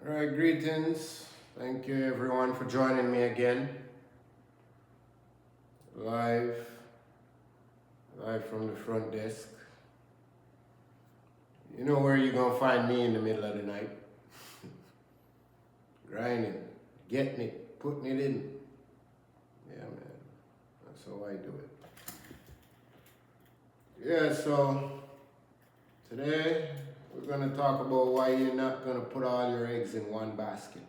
All right, greetings. Thank you everyone for joining me again. Live, live from the front desk. You know where you're gonna find me in the middle of the night. Grinding, getting it, putting it in. Yeah, man. That's how I do it. Yeah, so today we're gonna talk about why you're not gonna put all your eggs in one basket.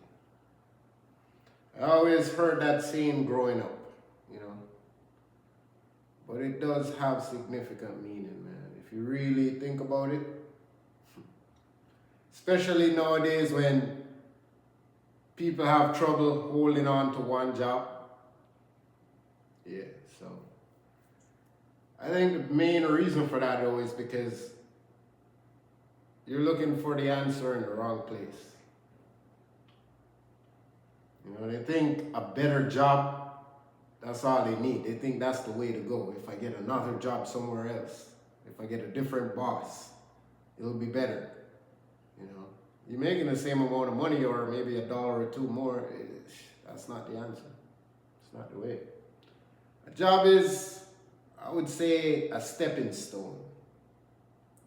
I always heard that saying growing up, you know, but it does have significant meaning, man. If you really think about it, especially nowadays when people have trouble holding on to one job. Yeah, so I think the main reason for that though is because you're looking for the answer in the wrong place. You know, they think a better job, that's all they need. They think that's the way to go. If I get another job somewhere else, if I get a different boss, it'll be better. You know, you're making the same amount of money or maybe $1 or $2 more. That's not the answer. It's not the way. A job is, I would say, a stepping stone.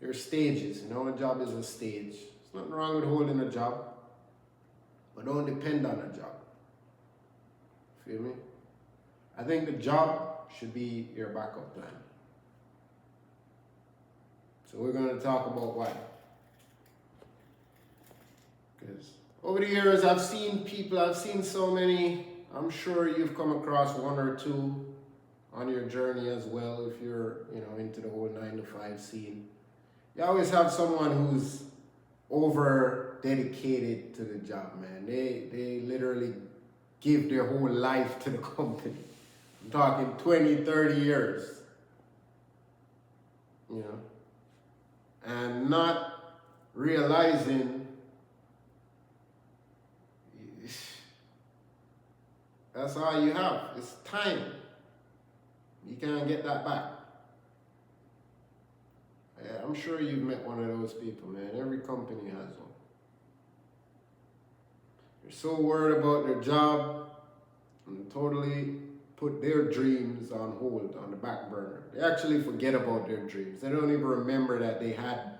There are stages, you know, a job is a stage. There's nothing wrong with holding a job, but don't depend on a job. Feel me? I think the job should be your backup plan. So we're going to talk about why. Because over the years, I've seen so many. I'm sure you've come across one or two on your journey as well if you're, you know, into the whole 9 to 5 scene. You always have someone who's over dedicated to the job, man. They literally give their whole life to the company. I'm talking 20, 30 years. You know, and not realizing that's all you have. It's time. You can't get that back. Yeah, I'm sure you've met one of those people, man. Every company has one. They're so worried about their job and totally put their dreams on hold, on the back burner. They actually forget about their dreams. They don't even remember that they had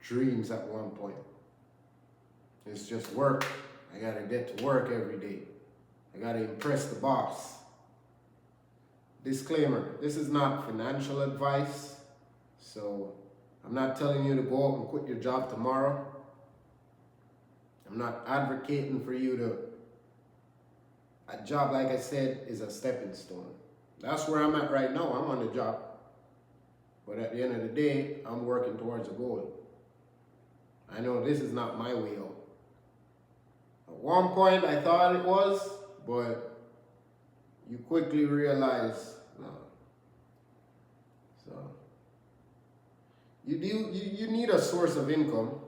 dreams at one point. It's just work. I gotta get to work every day. I gotta impress the boss. Disclaimer, this is not financial advice, so I'm not telling you to go out and quit your job tomorrow. I'm not advocating for you to. A job, like I said, is a stepping stone. That's where I'm at right now. I'm on the job. But at the end of the day, I'm working towards a goal. I know this is not my way out. At one point, I thought it was, but you quickly realize, no. So, you need a source of income.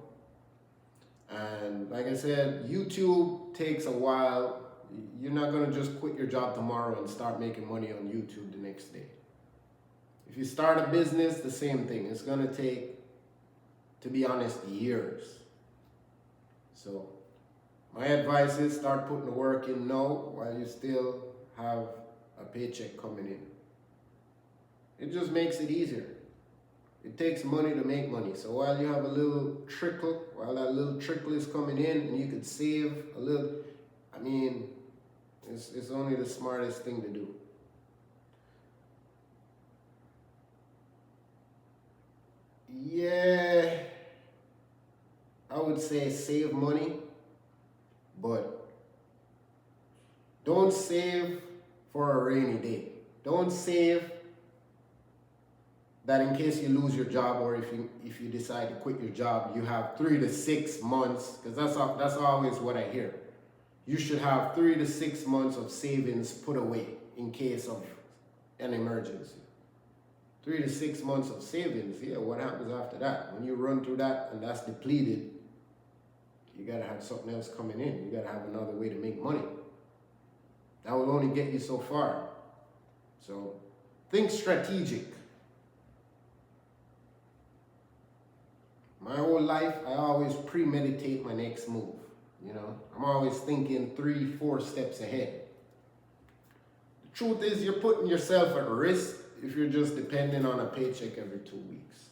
And like I said, YouTube takes a while. You're not going to just quit your job tomorrow and start making money on YouTube the next day. If you start a business, the same thing. It's going to take, to be honest, years. So my advice is start putting the work in now while you still have a paycheck coming in. It just makes it easier. It takes money to make money. So while you have a little trickle, while that little trickle is coming in and you could save a little, I mean, it's only the smartest thing to do. Yeah, I would say save money, but don't save for a rainy day. Don't save that in case you lose your job or if you decide to quit your job, you have 3 to 6 months, because that's always what I hear. You should have 3 to 6 months of savings put away in case of an emergency. 3 to 6 months of savings, yeah, what happens after that? When you run through that and that's depleted, you gotta have something else coming in. You gotta have another way to make money. That will only get you so far. So think strategic. My whole life, I always premeditate my next move. You know, I'm always thinking 3, 4 steps ahead. The truth is, you're putting yourself at risk if you're just depending on a paycheck every 2 weeks.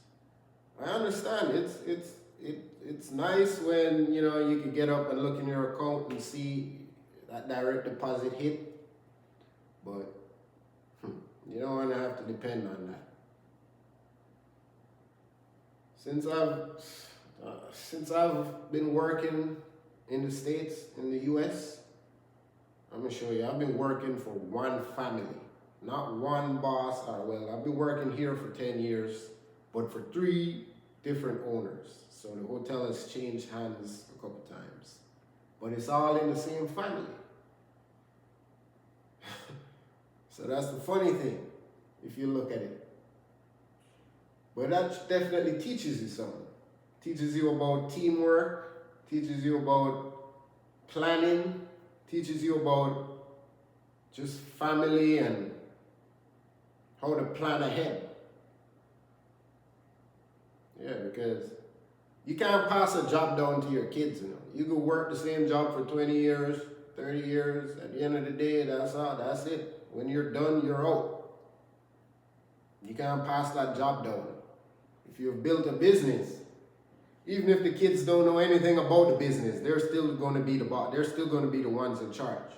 I understand it's nice when you know you can get up and look in your account and see that direct deposit hit, but you don't want to have to depend on that. Since I've been working in the States, in the US, I'm gonna show you. I've been working for one family, not one boss. Well, I've been working here for 10 years, but for 3 different owners. So the hotel has changed hands a couple times, but it's all in the same family. So that's the funny thing, if you look at it. But that definitely teaches you something. Teaches you about teamwork, teaches you about planning, teaches you about just family and how to plan ahead. Yeah, because you can't pass a job down to your kids, you know. You could work the same job for 20 years, 30 years. At the end of the day, that's it. When you're done, you're out. You can't pass that job down. If you've built a business, even if the kids don't know anything about the business, they're still going to be the boss. They're still going to be the ones in charge.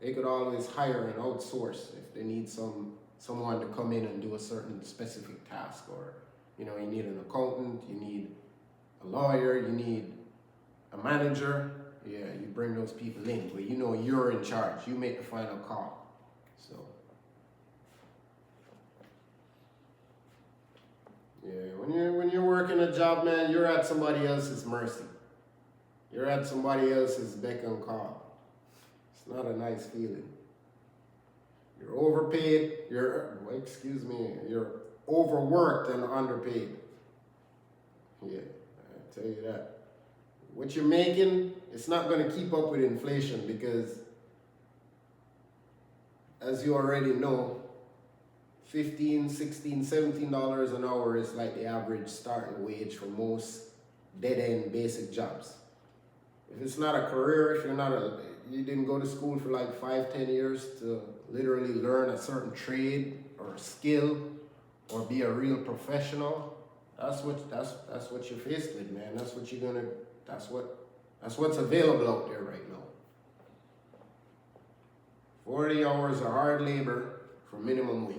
They could always hire and outsource if they need someone to come in and do a certain specific task, or you know, you need an accountant, you need a lawyer, you need a manager. Yeah, you bring those people in, but you know you're in charge. You make the final call. So yeah, when you're working a job, man, you're at somebody else's mercy. You're at somebody else's beck and call. It's not a nice feeling. You're overpaid. You're overworked and underpaid. Yeah, I tell you that. What you're making, it's not going to keep up with inflation, because, as you already know, $15, $16, $17 an hour is like the average starting wage for most dead-end basic jobs. If it's not a career, if you didn't go to school for like 5-10 years to literally learn a certain trade or skill or be a real professional, that's what you're faced with, man. That's what's available out there right now. 40 hours of hard labor for minimum wage.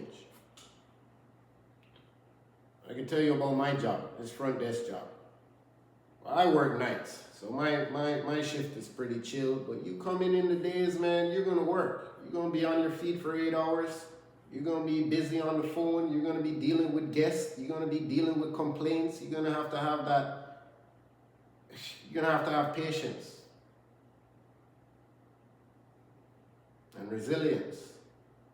I can tell you about my job, this front desk job. Well, I work nights, so my shift is pretty chill, but you come in the days, man, you're gonna work. You're gonna be on your feet for 8 hours. You're gonna be busy on the phone. You're gonna be dealing with guests. You're gonna be dealing with complaints. You're gonna have to have that. You're gonna have to have patience and resilience.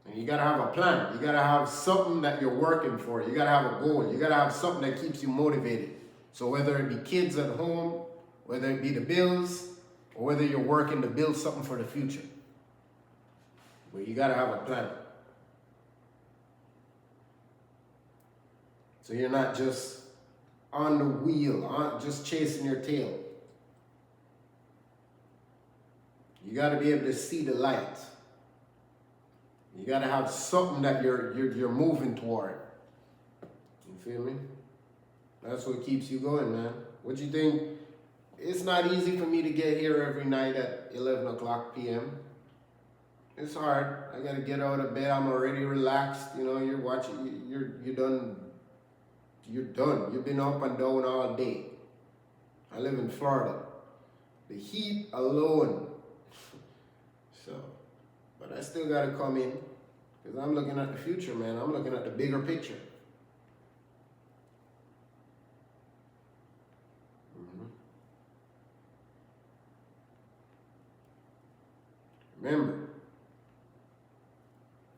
And you gotta have a plan. You gotta have something that you're working for. You gotta have a goal. You gotta have something that keeps you motivated. So whether it be kids at home, whether it be the bills, or whether you're working to build something for the future, but you gotta have a plan. So you're not just on the wheel, just chasing your tail. You gotta be able to see the light. You gotta have something that you're moving toward. You feel me? That's what keeps you going, man. What you think? It's not easy for me to get here every night at 11 o'clock p.m. It's hard. I gotta get out of bed. I'm already relaxed. You know, you're watching. You're done. You're done. You've been up and down all day. I live in Florida. The heat alone. So, but I still gotta come in, because I'm looking at the future, man. I'm looking at the bigger picture. Remember,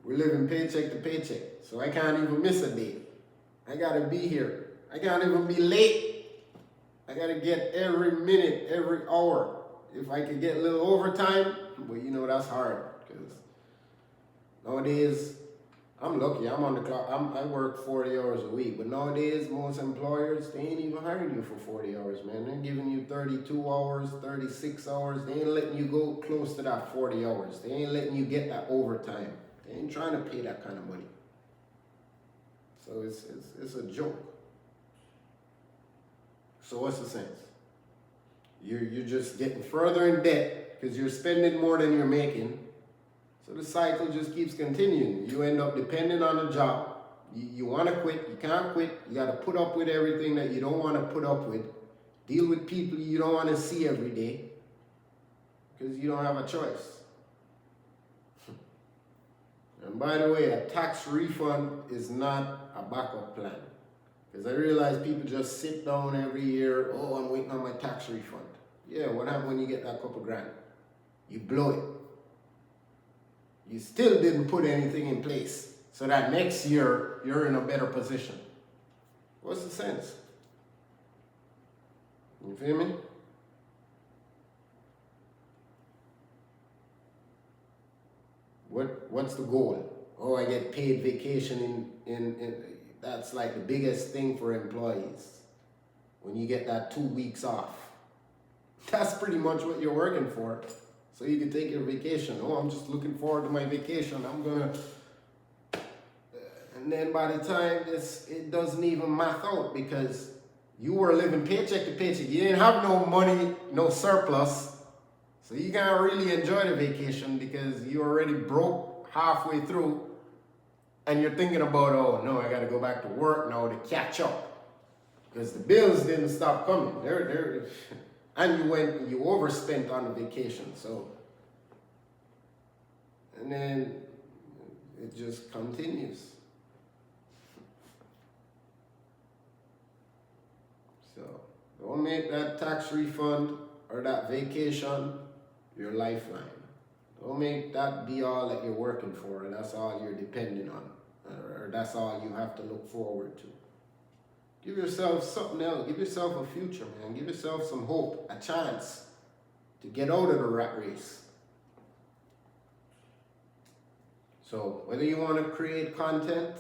we're living paycheck to paycheck, so I can't even miss a day. I gotta be here. I can't even be late. I gotta get every minute, every hour. If I could get a little overtime, but you know that's hard, because nowadays I'm lucky. I'm on the clock. I work 40 hours a week. But nowadays, most employers, they ain't even hiring you for 40 hours, man. They're giving you 32 hours, 36 hours. They ain't letting you go close to that 40 hours. They ain't letting you get that overtime. They ain't trying to pay that kind of money. So it's a joke. So what's the sense? You're just getting further in debt because you're spending more than you're making. So the cycle just keeps continuing. You end up depending on a job. You want to quit, you can't quit. You got to put up with everything that you don't want to put up with. Deal with people you don't want to see every day because you don't have a choice. And by the way, a tax refund is not a backup plan. Because I realize people just sit down every year, oh, I'm waiting on my tax refund. Yeah, what happens when you get that couple grand? You blow it. You still didn't put anything in place so that next year you're in a better position. What's the sense? You feel me? What's the goal? Oh, I get paid vacation in that's like the biggest thing for employees. When you get that 2 weeks off. That's pretty much what you're working for. So you can take your vacation. Oh, I'm just looking forward to my vacation. I'm gonna, and then by the time it doesn't even math out because you were living paycheck to paycheck. You didn't have no money, no surplus. So you can't really enjoy the vacation because you already broke halfway through and you're thinking about, oh no, I gotta go back to work now to catch up. Because the bills didn't stop coming. They're and you overspent on the vacation, so. And then it just continues. So don't make that tax refund or that vacation your lifeline. Don't make that be all that you're working for and that's all you're depending on. Or that's all you have to look forward to. Give yourself something else. Give yourself a future, man. Give yourself some hope, a chance to get out of the rat race. So whether you want to create content,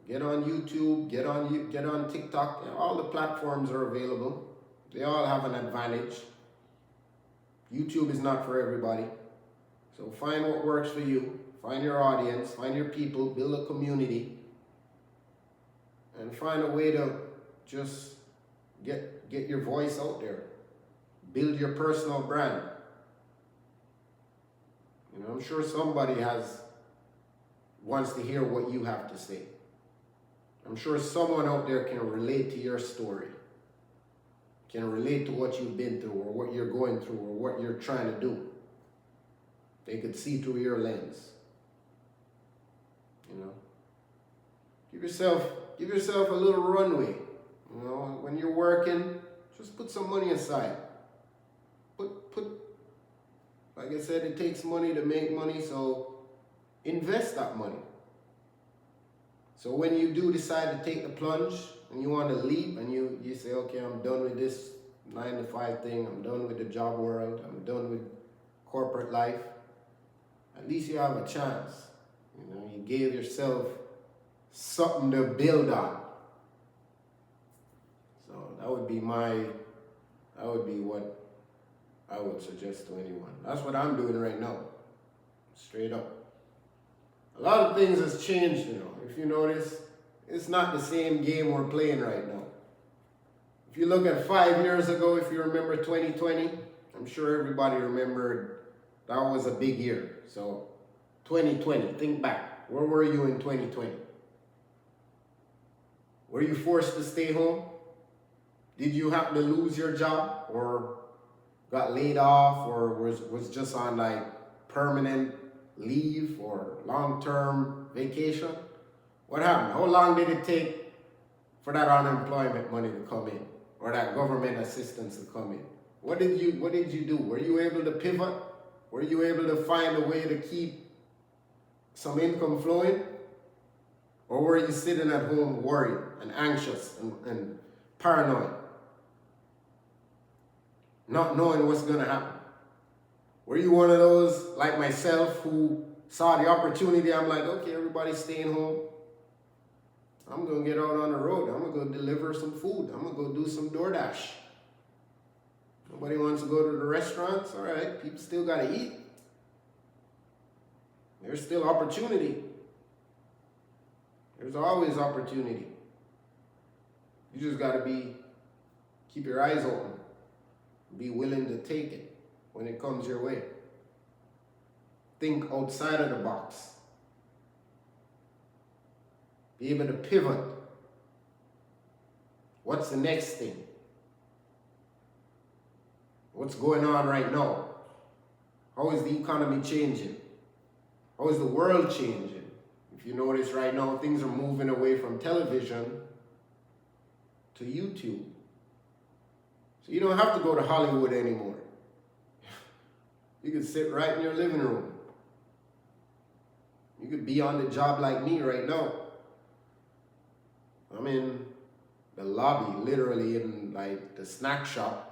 get on YouTube, get on TikTok, all the platforms are available. They all have an advantage. YouTube is not for everybody. So find what works for you. Find your audience, find your people, build a community, and find a way to just get your voice out there. Build your personal brand. You know, I'm sure somebody wants to hear what you have to say. I'm sure someone out there can relate to your story, can relate to what you've been through or what you're going through or what you're trying to do. They could see through your lens. You know, give yourself a little runway. You know, when you're working, just put some money aside. Like I said, it takes money to make money, so invest that money. So when you do decide to take the plunge and you want to leap and you say, okay, I'm done with this 9-to-5 thing, I'm done with the job world, I'm done with corporate life, at least you have a chance. You know, you gave yourself something to build on. So that would be what I would suggest to anyone. That's what I'm doing right now. Straight up. A lot of things has changed, you know. If you notice, it's not the same game we're playing right now. If you look at 5 years ago, if you remember 2020, I'm sure everybody remembered that was a big year. So 2020, think back. Where were you in 2020? Were you forced to stay home? Did you happen to lose your job or got laid off or was just on like permanent leave or long-term vacation? What happened? How long did it take for that unemployment money to come in or that government assistance to come in? What did you do? Were you able to pivot? Were you able to find a way to keep some income flowing? Or were you sitting at home worried and anxious and paranoid? Not knowing what's going to happen? Were you one of those, like myself, who saw the opportunity. I'm like, okay, everybody's staying home. I'm gonna get out on the road. I'm gonna go deliver some food. I'm gonna go do some DoorDash. Nobody wants to go to the restaurants. All right, people still gotta eat. There's still opportunity. There's always opportunity. You just gotta keep your eyes open. Be willing to take it when it comes your way. Think outside of the box. Be able to pivot. What's the next thing? What's going on right now? How is the economy changing? How is the world changing? If you notice right now, things are moving away from television to YouTube. So you don't have to go to Hollywood anymore. You can sit right in your living room. You could be on the job like me right now. I'm in the lobby, literally in like the snack shop.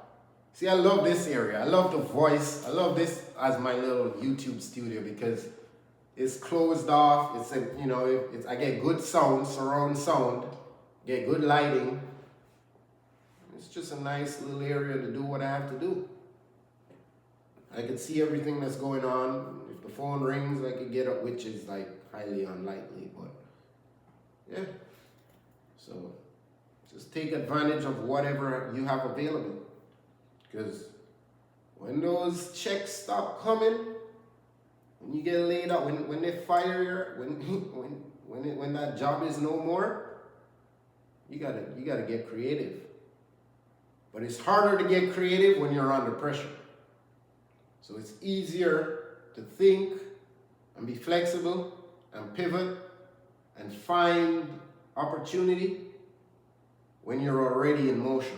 See, I love this area. I love the voice. I love this as my little YouTube studio because it's closed off. It's I get good sound, surround sound, get good lighting. It's just a nice little area to do what I have to do. I can see everything that's going on. If the phone rings, I can get up, which is like highly unlikely, but yeah. So just take advantage of whatever you have available. Because when those checks stop coming, when you get laid out, when they fire you, when that job is no more, you gotta get creative. But it's harder to get creative when you're under pressure. So it's easier to think and be flexible and pivot and find opportunity when you're already in motion.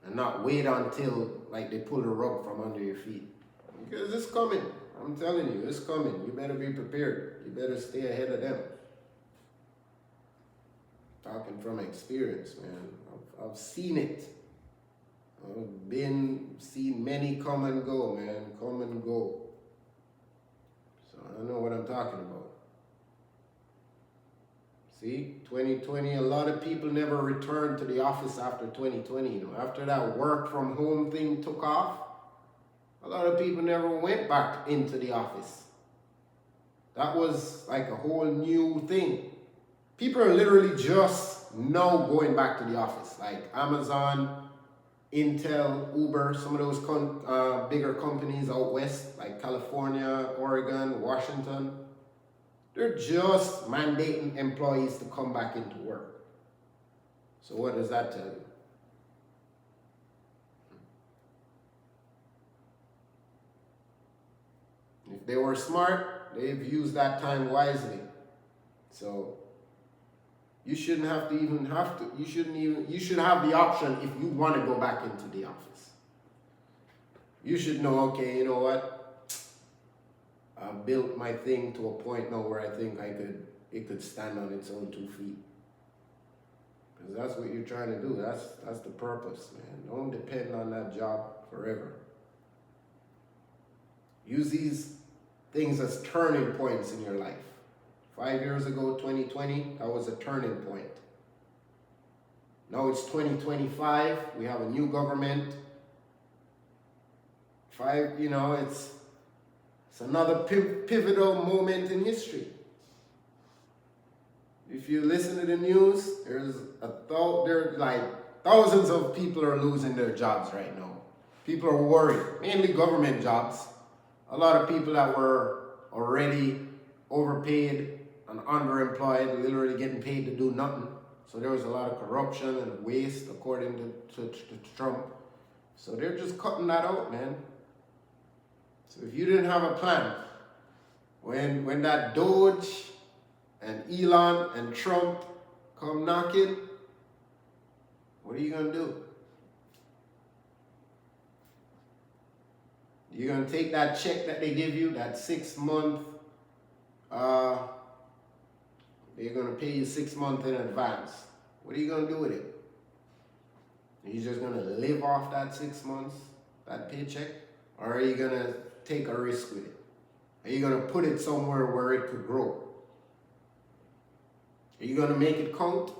And not wait until like they pull the rug from under your feet. Because it's coming. I'm telling you, it's coming. You better be prepared. You better stay ahead of them. Talking from experience, man. I've seen it. I've seen many come and go, man. Come and go. So I know what I'm talking about. See, 2020, a lot of people never returned to the office after 2020. After that work from home thing took off, a lot of people never went back into the office. That was like a whole new thing. People are literally just now going back to the office. Like Amazon, Intel, Uber, some of those bigger companies out west, like California, Oregon, Washington. They're just mandating employees to come back into work. So what does that tell you? If they were smart, they've used that time wisely. So you shouldn't you should have the option if you want to go back into the office. You should know, okay, you know what? I built my thing to a point now where I think it could stand on its own 2 feet. Because that's what you're trying to do. That's the purpose, man. Don't depend on that job forever. Use these things as turning points in your life. 5 years ago, 2020, that was a turning point. Now it's 2025. We have a new government. It's another pivotal moment in history. If you listen to the news, there's like thousands of people are losing their jobs right now. People are worried, mainly government jobs. A lot of people that were already overpaid and underemployed, literally getting paid to do nothing. So there was a lot of corruption and waste, according to Trump. So they're just cutting that out, man. So if you didn't have a plan, when that Doge and Elon and Trump come knocking, what are you going to do? You're going to take that check that they give you, that 6 month, they're going to pay you 6 months in advance. What are you going to do with it? Are you just going to live off that 6 months, that paycheck? Or are you going to take a risk with it? Are you going to put it somewhere where it could grow? Are you going to make it count?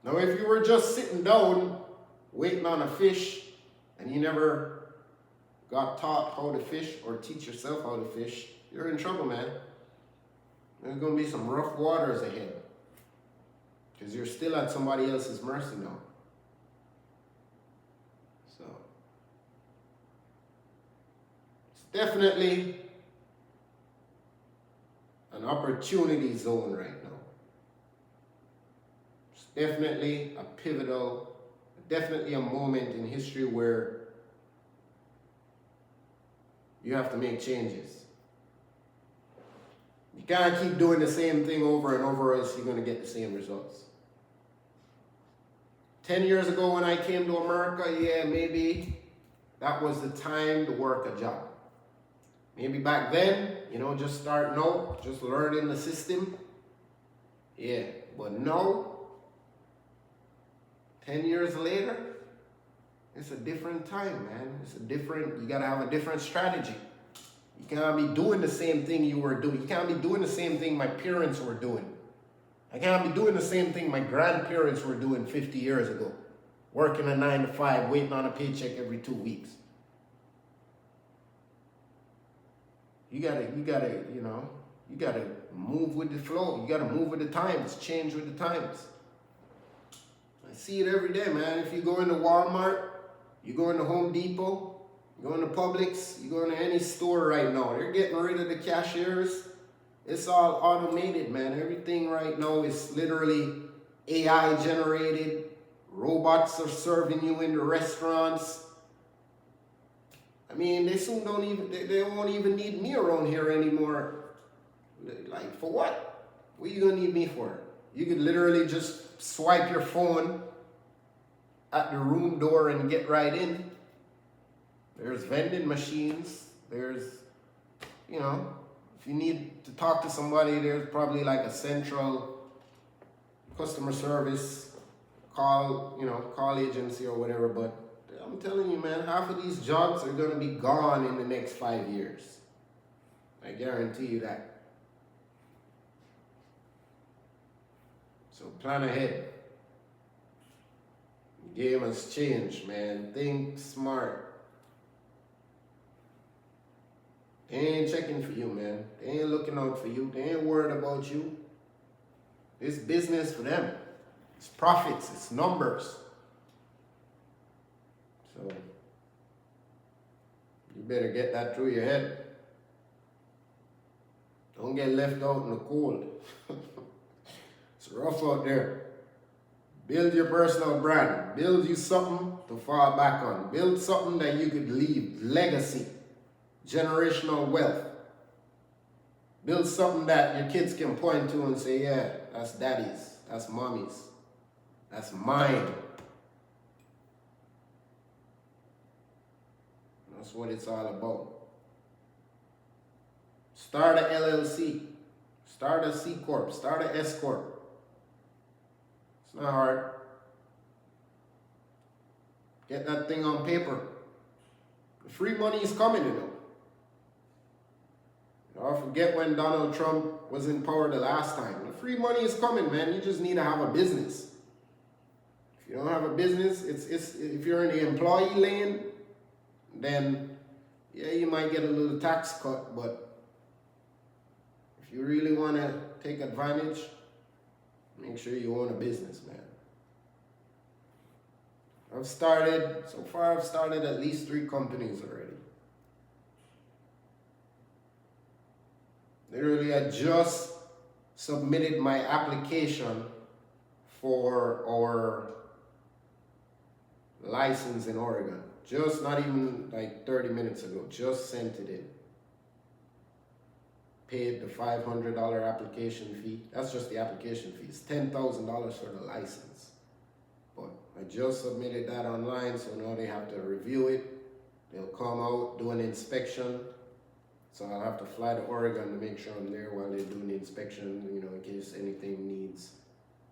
Now, if you were just sitting down waiting on a fish and you never got taught how to fish or teach yourself how to fish, you're in trouble, man. There's going to be some rough waters ahead because you're still at somebody else's mercy now. So, it's definitely an opportunity zone right now. It's definitely a pivotal, definitely a moment in history where you have to make changes. You can't keep doing the same thing over and over, else you're going to get the same results. 10 years ago when I came to America, yeah, maybe that was the time to work a job. Maybe back then, just starting out, just learning the system. Yeah, but now, 10 years later, it's a different time, man. You gotta have a different strategy. You can't be doing the same thing you were doing. You can't be doing the same thing my parents were doing. I can't be doing the same thing my grandparents were doing 50 years ago. Working a 9 to 5, waiting on a paycheck every 2 weeks. You gotta move with the flow. You gotta move with the times, change with the times. I see it every day, man. If you go into Walmart, you go into Home Depot, you go into Publix, you go into any store right now, they're getting rid of the cashiers. It's all automated, man. Everything right now is literally AI generated. Robots are serving you in the restaurants. I mean, they won't even need me around here anymore. Like, for what? What are you gonna need me for? You could literally just swipe your phone at the room door and get right in. There's vending machines. There's, if you need to talk to somebody, there's probably like a central customer service call agency or whatever. But I'm telling you, man, half of these jobs are going to be gone in the next 5 years. I guarantee you that. So plan ahead. The game has changed, man. Think smart. They ain't checking for you, man. They ain't looking out for you. They ain't worried about you. It's business for them. It's profits. It's numbers. So you better get that through your head. Don't get left out in the cold. It's rough out there. Build your personal brand. Build you something to fall back on. Build something that you could leave. Legacy. Generational wealth. Build something that your kids can point to and say, yeah, that's daddy's. That's mommy's. That's mine. That's what it's all about. Start a LLC. Start a C Corp. Start a S Corp. It's not hard. Get that thing on paper. The free money is coming, I forget when Donald Trump was in power the last time. The free money is coming, man. You just need to have a business. If you don't have a business, if you're in the employee lane, then yeah, you might get a little tax cut, but if you really want to take advantage, make sure you own a business, man. So far I've started at least 3 companies already. Literally, I just submitted my application for our license in Oregon. Just not even like 30 minutes ago. Just sent it in. Paid the $500 application fee. That's just the application fee. It's $10,000 for the license. But I just submitted that online, so now they have to review it. They'll come out, do an inspection. So I'll have to fly to Oregon to make sure I'm there while they're doing the inspection, in case anything needs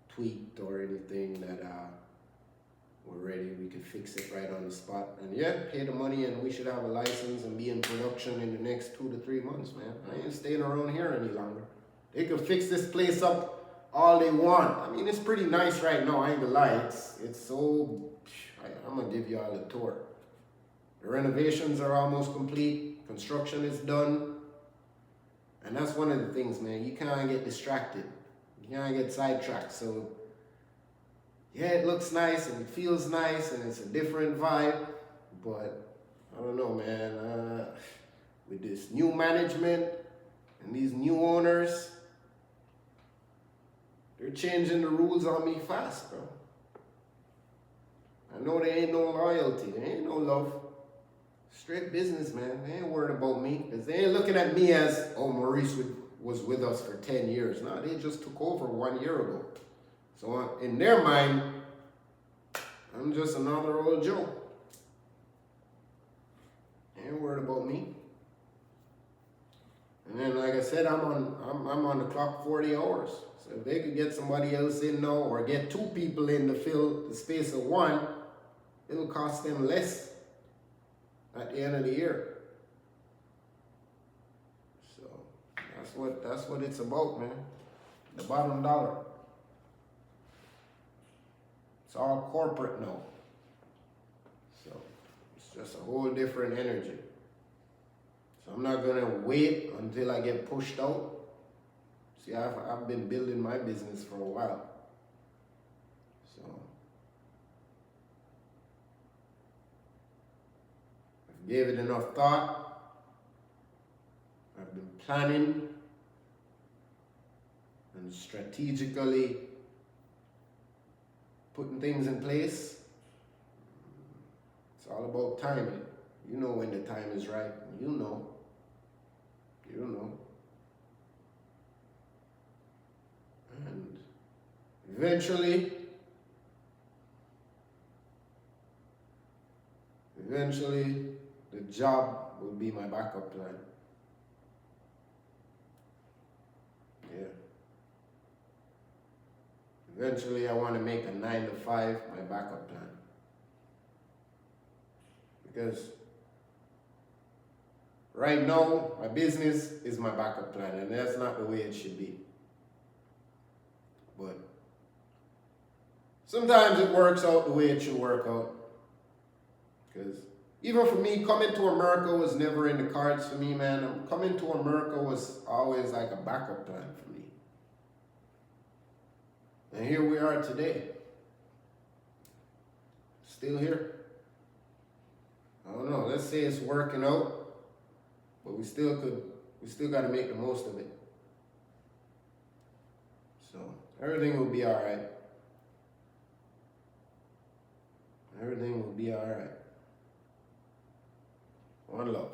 tweaked or anything that we're ready. We could fix it right on the spot. And yeah, pay the money and we should have a license and be in production in the next 2 to 3 months, man. I ain't staying around here any longer. They could fix this place up all they want. I mean, it's pretty nice right now. I ain't gonna lie. It's so, I'm gonna give you all a tour. The renovations are almost complete. Construction is done. And that's one of the things, man. You can't get distracted. You can't get sidetracked. So yeah, it looks nice and it feels nice and it's a different vibe, but I don't know, man. With this new management and these new owners, they're changing the rules on me fast, bro. I know there ain't no loyalty, there ain't no love. Straight business, man. They ain't worried about me because they ain't looking at me as, oh, Maurice was with us for 10 years. No, they just took over 1 year ago. So in their mind, I'm just another old Joe. They ain't worried about me. And then, like I said, I'm on the clock 40 hours. So if they could get somebody else in now or get 2 people in to fill the space of 1, it'll cost them less at the end of the year. So that's what it's about, man. The bottom dollar. It's all corporate now. So it's just a whole different energy. So I'm not gonna wait until I get pushed out. See, I've been building my business for a while. So I've gave it enough thought. I've been planning and strategically putting things in place. It's all about timing. You know when the time is right. You know. And eventually, the job will be my backup plan. Yeah. Eventually, I want to make a 9 to 5 my backup plan. Because right now, my business is my backup plan, and that's not the way it should be. But sometimes it works out the way it should work out. Because even for me, coming to America was never in the cards for me, man. Coming to America was always like a backup plan for me. And here we are today. Still here. I don't know, let's say it's working out, but we still got to make the most of it. So everything will be all right. Everything will be all right. One love.